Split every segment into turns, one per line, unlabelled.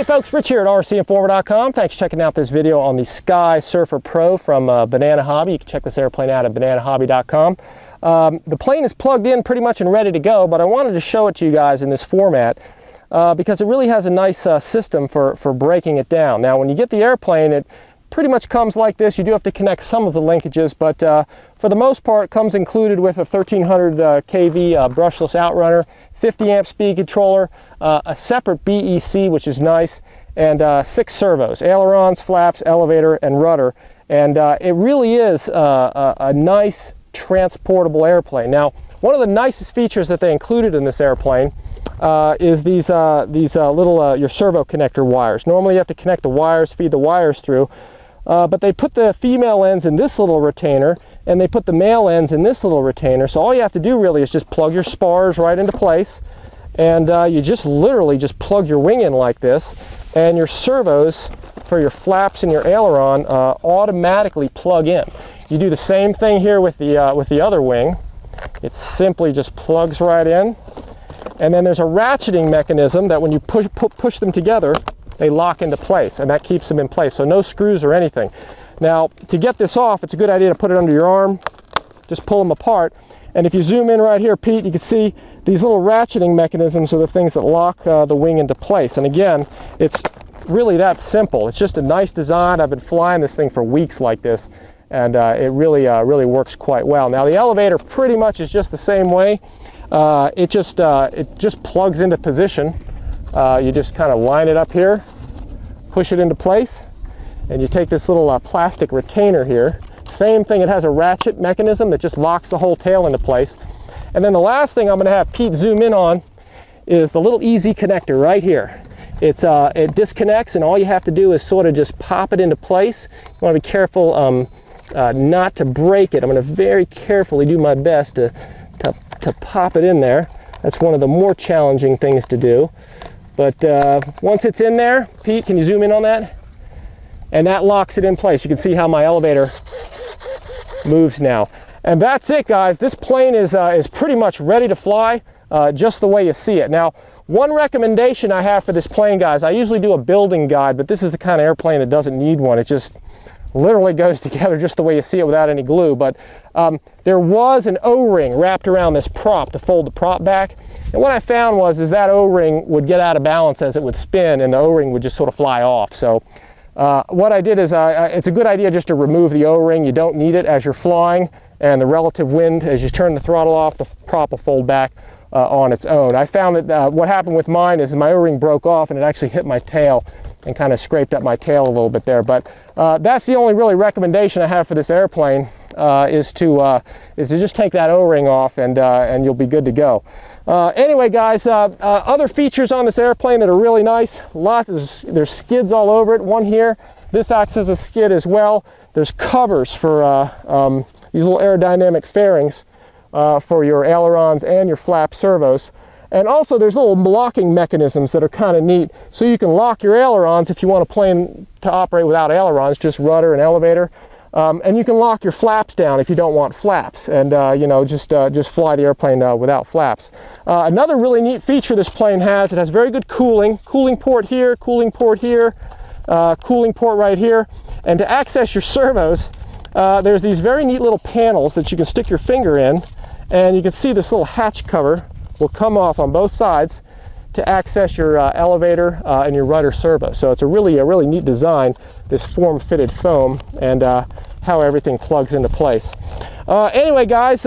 Hey folks, Rich here at RCINFORMER.com. Thanks for checking out this video on the Sky Surfer Pro from Banana Hobby. You can check this airplane out at bananahobby.com. The plane is plugged in pretty much and ready to go, but I wanted to show it to you guys in this format because it really has a nice system for breaking it down. Now when you get the airplane, it pretty much comes like this. You do have to connect some of the linkages, but for the most part it comes included with a 1300 kV brushless outrunner, 50 amp speed controller, a separate BEC, which is nice, and 6 servos, ailerons, flaps, elevator, and rudder. And it really is a nice transportable airplane. Now, one of the nicest features that they included in this airplane is these little your servo connector wires. Normally you have to connect the wires, feed the wires through, but they put the female ends in this little retainer and they put the male ends in this little retainer. So all you have to do really is just plug your spars right into place, and you just literally just plug your wing in like this, and your servos for your flaps and your aileron automatically plug in. You do the same thing here with the other wing. It simply just plugs right in, and then there's a ratcheting mechanism that when you push them together, they lock into place, and that keeps them in place, so no screws or anything. Now, to get this off, it's a good idea to put it under your arm, just pull them apart, and if you zoom in right here, Pete, you can see these little ratcheting mechanisms are the things that lock the wing into place. And again, it's really that simple. It's just a nice design. I've been flying this thing for weeks like this, and it really works quite well. Now, the elevator pretty much is just the same way. It just plugs into position. You just kind of line it up here, push it into place, and you take this little plastic retainer here. Same thing, it has a ratchet mechanism that just locks the whole tail into place. And then the last thing I'm going to have Pete zoom in on is the little easy connector right here. It disconnects, and all you have to do is sort of just pop it into place. You want to be careful not to break it. I'm going to very carefully do my best to pop it in there. That's one of the more challenging things to do. But once it's in there, Pete, can you zoom in on that? And that locks it in place. You can see how my elevator moves now. And that's it, guys. This plane is pretty much ready to fly just the way you see it. Now, one recommendation I have for this plane, guys, I usually do a building guide, but this is the kind of airplane that doesn't need one. It just literally goes together just the way you see it without any glue. But there was an O-ring wrapped around this prop to fold the prop back. And what I found was that O-ring would get out of balance as it would spin, and the O-ring would just sort of fly off. So what I did is it's a good idea just to remove the O-ring. You don't need it as you're flying, and the relative wind, as you turn the throttle off, the prop will fold back on its own. I found that what happened with mine is my O-ring broke off and it actually hit my tail and kind of scraped up my tail a little bit there. But that's the only really recommendation I have for this airplane is to just take that O-ring off, and you'll be good to go. Anyway, guys, other features on this airplane that are really nice. There's skids all over it. One here. This acts as a skid as well. There's covers for these little aerodynamic fairings for your ailerons and your flap servos. And also there's little locking mechanisms that are kind of neat. So you can lock your ailerons if you want a plane to operate without ailerons, just rudder and elevator. And you can lock your flaps down if you don't want flaps, and you know, just fly the airplane without flaps. Another really neat feature this plane has, it has very good cooling port here, cooling port here, cooling port right here. And to access your servos, there's these very neat little panels that you can stick your finger in, and you can see this little hatch cover will come off on both sides to access your elevator and your rudder servo. So it's a really neat design, this form-fitted foam, and how everything plugs into place. Anyway, guys,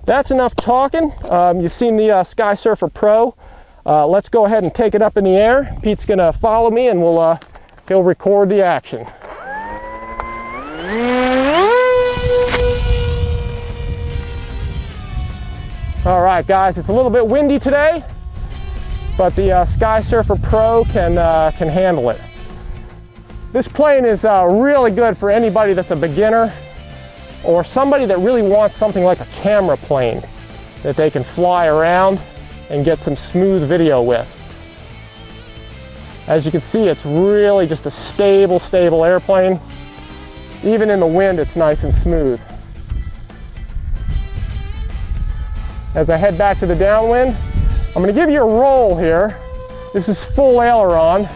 that's enough talking. You've seen the Sky Surfer Pro. Let's go ahead and take it up in the air. Pete's gonna follow me, and he'll record the action. All right, guys, it's a little bit windy today, but the Sky Surfer Pro can handle it. This plane is really good for anybody that's a beginner or somebody that really wants something like a camera plane that they can fly around and get some smooth video with. As you can see, it's really just a stable airplane. Even in the wind, it's nice and smooth. As I head back to the downwind, I'm going to give you a roll here. This is full aileron,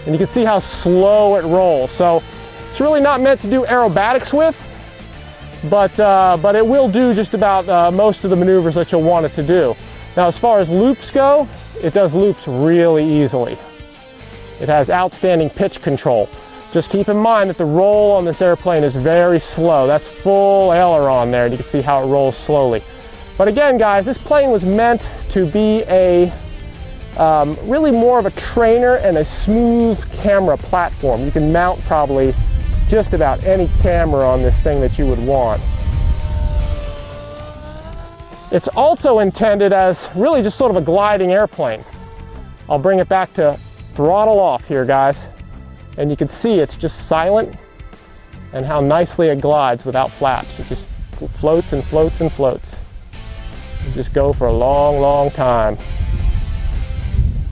And you can see how slow it rolls. So it's really not meant to do aerobatics with, but it will do just about most of the maneuvers that you'll want it to do. Now, as far as loops go, it does loops really easily. It has outstanding pitch control. Just keep in mind that the roll on this airplane is very slow. That's full aileron there, and you can see how it rolls slowly. But again, guys, this plane was meant to be a really more of a trainer and a smooth camera platform. You can mount probably just about any camera on this thing that you would want. It's also intended as really just sort of a gliding airplane. I'll bring it back to throttle off here, guys. And you can see it's just silent and how nicely it glides without flaps. It just floats and floats and floats. You just go for a long, long time.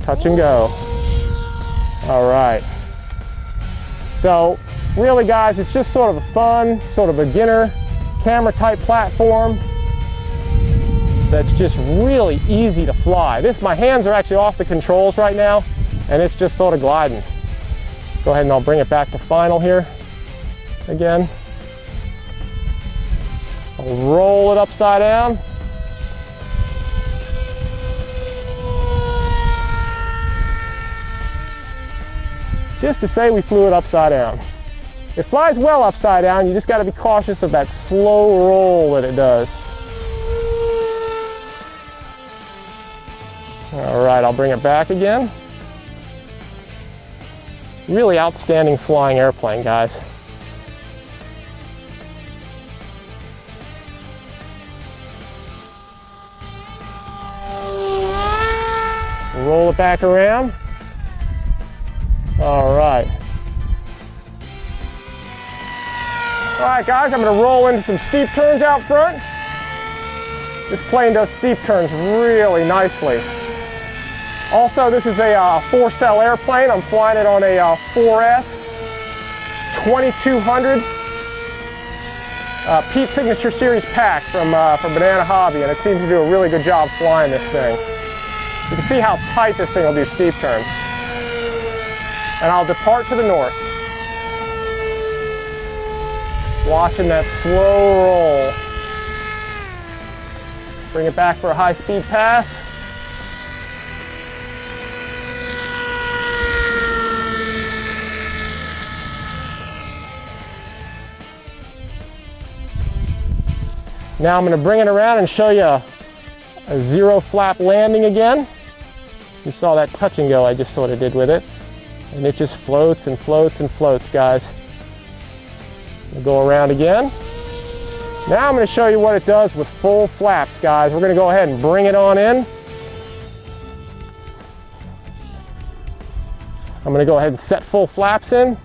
Touch and go. All right. So really, guys, it's just sort of a fun, sort of beginner camera type platform that's just really easy to fly. My hands are actually off the controls right now, and it's just sort of gliding. Go ahead and I'll bring it back to final here again. I'll roll it upside down. Just to say we flew it upside down. It flies well upside down, you just got to be cautious of that slow roll that it does. All right, I'll bring it back again. Really outstanding flying airplane, guys. Roll it back around. All right. All right, guys, I'm going to roll into some steep turns out front. This plane does steep turns really nicely. Also, this is a 4-cell airplane. I'm flying it on a 4S 2200 Pete Signature Series pack from Banana Hobby, and it seems to do a really good job flying this thing. You can see how tight this thing will do steep turns. And I'll depart to the north. Watching that slow roll. Bring it back for a high-speed pass. Now I'm going to bring it around and show you a zero flap landing again. You saw that touch and go I just sort of did with it. And it just floats and floats and floats, guys. We'll go around again. Now I'm going to show you what it does with full flaps, guys. We're going to go ahead and bring it on in. I'm going to go ahead and set full flaps in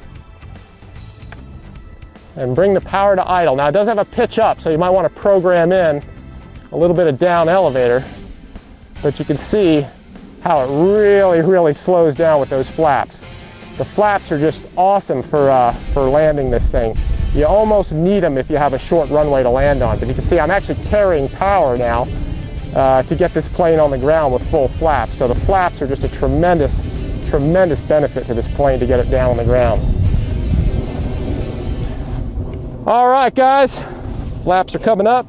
and bring the power to idle. Now it does have a pitch up, so you might want to program in a little bit of down elevator, but you can see how it really, really slows down with those flaps. The flaps are just awesome for landing this thing. You almost need them if you have a short runway to land on, but you can see I'm actually carrying power now to get this plane on the ground with full flaps. So the flaps are just a tremendous, tremendous benefit to this plane to get it down on the ground. All right, guys, flaps are coming up.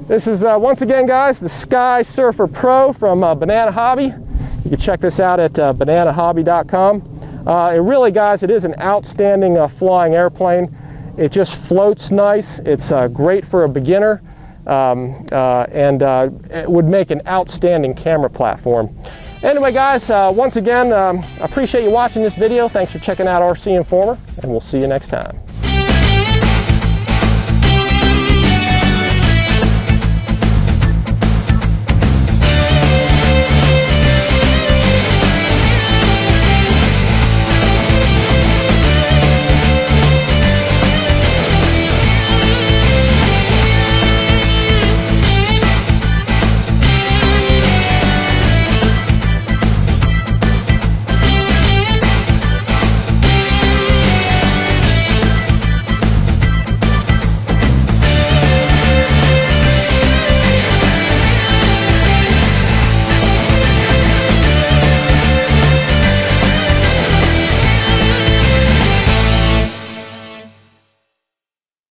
This is, once again, guys, the Sky Surfer Pro from Banana Hobby. You can check this out at bananahobby.com. It really, guys, it is an outstanding flying airplane. It just floats nice. It's great for a beginner, and it would make an outstanding camera platform. Anyway, guys, once again, I appreciate you watching this video. Thanks for checking out RC Informer, and we'll see you next time.